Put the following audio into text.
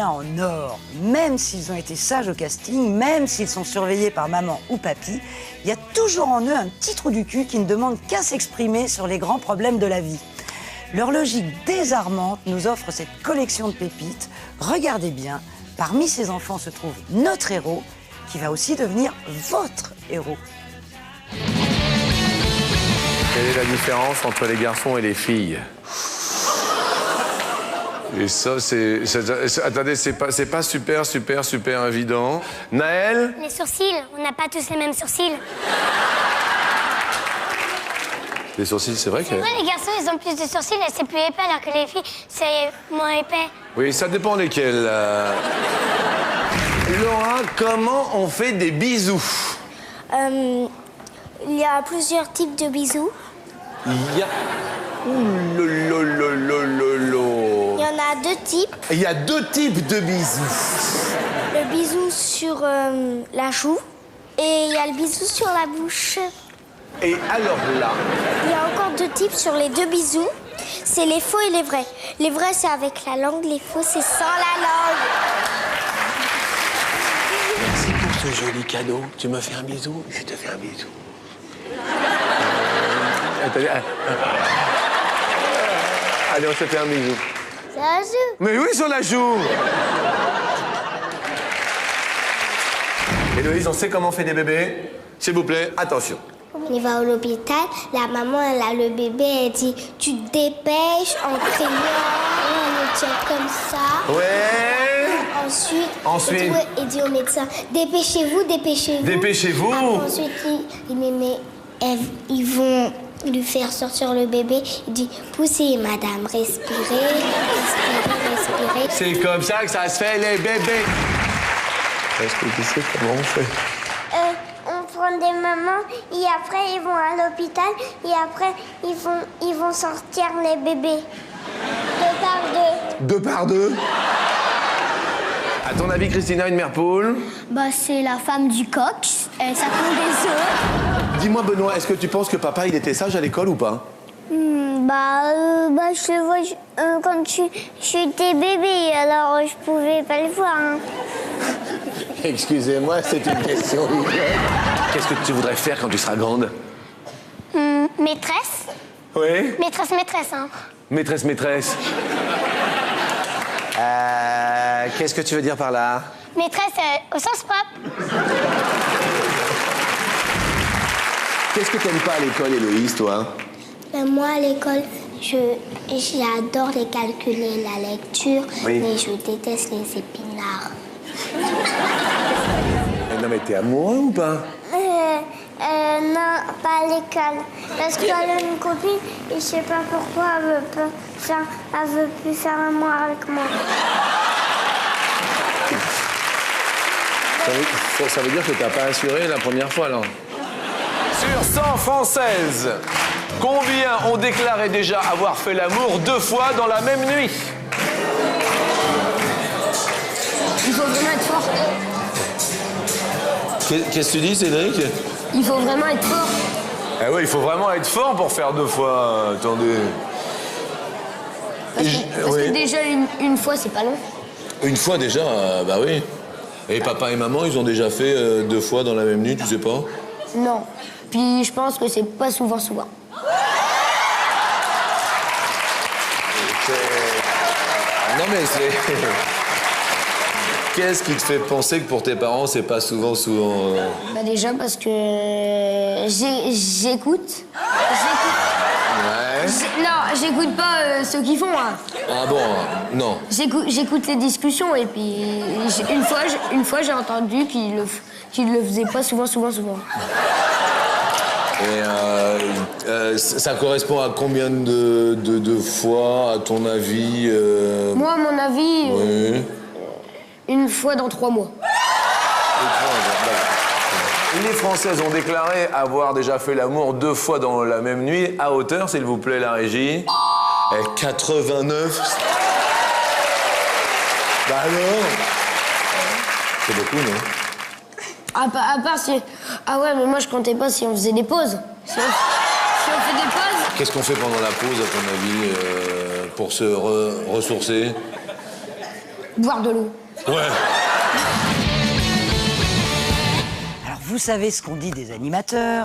en or. Même s'ils ont été sages au casting, même s'ils sont surveillés par maman ou papy, il y a toujours en eux un petit trou du cul qui ne demande qu'à s'exprimer sur les grands problèmes de la vie. Leur logique désarmante nous offre cette collection de pépites. Regardez bien, parmi ces enfants se trouve notre héros, qui va aussi devenir votre héros. Quelle est la différence entre les garçons et les filles? Et ça, attendez, c'est pas super évident. Naël? Les sourcils, on n'a pas tous les mêmes sourcils. Les sourcils, c'est vrai que... C'est vrai, les garçons, ils ont plus de sourcils et c'est plus épais, alors que les filles, c'est moins épais. Oui, ça dépend lesquels. Laura, comment on fait des bisous? Il y a plusieurs types de bisous. Il y a... Ouh, Il y en a deux types. Il y a deux types de bisous. Le bisou sur la joue et il y a le bisou sur la bouche. Et alors là... Il y a encore deux types sur les deux bisous. C'est les faux et les vrais. Les vrais, c'est avec la langue. Les faux, c'est sans la langue. Merci pour ce joli cadeau. Tu me fais un bisou? Je te fais un bisou. Attendez, allez, on se fait un bisou. C'est la joue. Mais oui, sur la joue. Héloïse, on sait comment on fait des bébés? S'il vous plaît, attention. On va à l'hôpital, la maman, elle a le bébé, elle dit « Tu te dépêches en criant, on le tient comme ça. » Ouais. Ensuite, il dit au médecin « Dépêchez-vous, dépêchez-vous. » Dépêchez-vous. Ensuite, il dit « Mais ils vont lui faire sortir le bébé. » Il dit « Poussez, madame, respirez, respirez. » C'est comme ça que ça se fait, les bébés. Est-ce que tu sais comment on fait? On prend des mamans et après ils vont à l'hôpital et après ils vont sortir les bébés. Deux par deux. Deux par deux? À ton avis, Christina, une mère poule? Bah c'est la femme du coq, ça pond des œufs. Dis-moi, Benoît, est-ce que tu penses que papa, il était sage à l'école ou pas? Je le vois quand j'étais bébé, alors je pouvais pas le voir. Hein. Excusez-moi, c'est une question. Qu'est-ce que tu voudrais faire quand tu seras grande? Maîtresse. Oui? Maîtresse, hein. Maîtresse. Qu'est-ce que tu veux dire par là? Maîtresse au sens propre. Qu'est-ce que t'aimes pas à l'école, Héloïse, toi? Moi, à l'école, j'adore les calculs et la lecture, oui. Mais je déteste les épinards. Non, mais t'es amoureux ou pas? Non, pas à l'école. Parce qu'elle a une copine et je sais pas pourquoi elle veut plus faire amour avec moi. Ça veut dire que t'as pas assuré la première fois, alors? Sur 100 Françaises, combien ont déclaré déjà avoir fait l'amour 2 fois dans la même nuit? Il faut vraiment être fort. Qu'est-ce que tu dis, Cédric? Il faut vraiment être fort. Eh oui, il faut vraiment être fort pour faire 2 fois. Attendez. Parce que déjà, une fois, c'est pas long. Une fois déjà, bah oui. Et papa et maman, ils ont déjà fait 2 fois dans la même nuit, tu sais pas? Non. Puis je pense que c'est pas souvent. Non mais c'est... Qu'est-ce qui te fait penser que pour tes parents, c'est pas souvent Bah déjà parce que j'écoute. Ouais. Non, j'écoute pas ce qu'ils font. Hein. Ah bon? Non. J'écoute les discussions et puis une fois j'ai entendu qu'ils le faisaient pas souvent. Et ça correspond à combien de fois, à ton avis? Moi, à mon avis, Oui. une fois dans 3 mois. Les Françaises ont déclaré avoir déjà fait l'amour 2 fois dans la même nuit. À hauteur, s'il vous plaît, la régie. Et 89. Bah alors? C'est beaucoup, non? À part si... Ah ouais, mais moi, je comptais pas si on faisait des pauses. Si on fait des pauses... Qu'est-ce qu'on fait pendant la pause, à ton avis, pour se ressourcer? Boire de l'eau. Ouais. Alors, vous savez ce qu'on dit des animateurs.